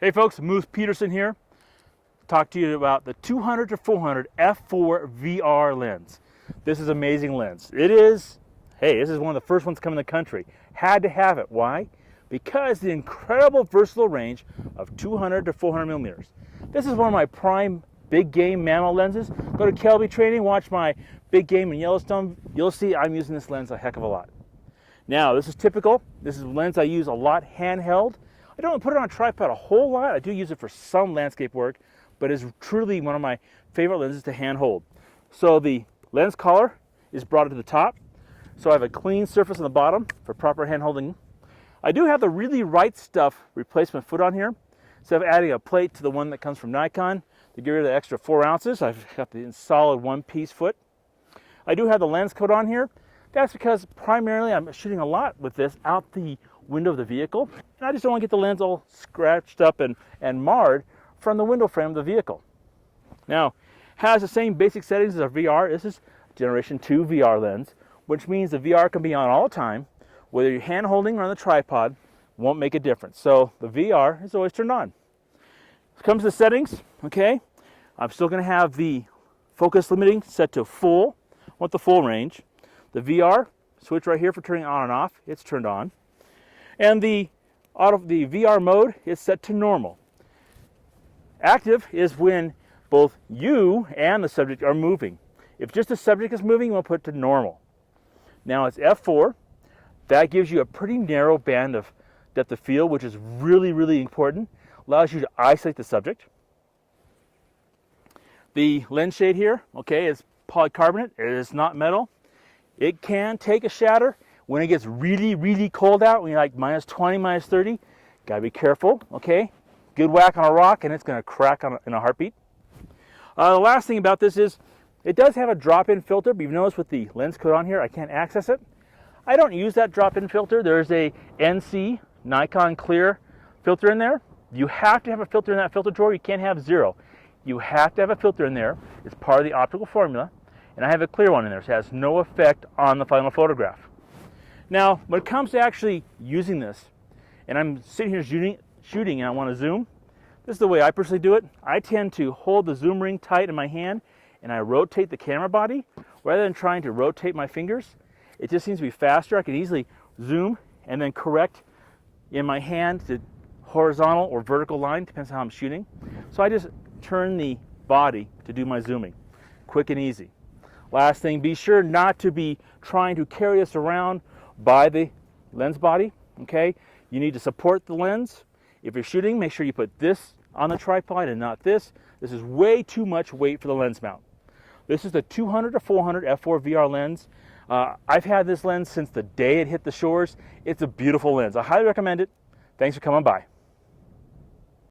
Hey folks, Moose Peterson here. Talk to you about the 200 to 400 f4 VR lens. This is an amazing lens. This is one of the first ones coming in the country. Had to have it. Why? Because the incredible versatile range of 200 to 400 millimeters. This is one of my prime big game mammal lenses. Go to Kelby Training, watch my big game in Yellowstone. You'll see I'm using this lens a heck of a lot. Now, this is typical. This is a lens I use a lot handheld. I don't put it on a tripod a whole lot. I do use it for some landscape work, but it's truly one of my favorite lenses to hand hold. So the lens collar is brought to the top. So I have a clean surface on the bottom for proper hand holding. I do have the Really Right Stuff replacement foot on here. Instead of adding a plate to the one that comes from Nikon to get rid of the extra 4 ounces, I've got the solid one-piece foot. I do have the lens coat on here. That's because primarily I'm shooting a lot with this out the window of the vehicle, and I just don't want to get the lens all scratched up and marred from the window frame of the vehicle. Now, has the same basic settings as our VR. This is Generation 2 VR lens, which means the VR can be on all the time, whether you're hand holding or on the tripod, won't make a difference. So the VR is always turned on. When it comes to the settings, okay, I'm still going to have the focus limiting set to full. I want the full range. The VR switch right here for turning on and off, it's turned on. And the VR mode is set to normal. Active is when both you and the subject are moving. If just the subject is moving, we'll put it to normal. Now it's f4. That gives you a pretty narrow band of depth of field, which is really, really important. Allows you to isolate the subject. The lens shade here, okay, is polycarbonate. It is not metal. It can take a shatter. When it gets really, really cold out, when you're like minus 20, minus 30, gotta be careful, okay? Good whack on a rock and it's gonna crack in a heartbeat. The last thing about this is it does have a drop-in filter, but you've noticed with the lens coat on here, I can't access it. I don't use that drop-in filter. There's a NC Nikon clear filter in there. You have to have a filter in that filter drawer. You can't have zero. You have to have a filter in there. It's part of the optical formula. And I have a clear one in there, so it has no effect on the final photograph. Now, when it comes to actually using this, and I'm sitting here shooting and I want to zoom, this is the way I personally do it. I tend to hold the zoom ring tight in my hand and I rotate the camera body rather than trying to rotate my fingers. It just seems to be faster. I can easily zoom and then correct in my hand the horizontal or vertical line, depends on how I'm shooting. So I just turn the body to do my zooming. Quick and easy. Last thing, be sure not to be trying to carry this around by the lens body, okay? You need to support the lens. If you're shooting, make sure you put this on the tripod and not this. This is way too much weight for the lens mount. This is the 200 to 400 f4 VR lens. I've had this lens since the day it hit the shores. It's a beautiful lens. I highly recommend it. Thanks for coming by.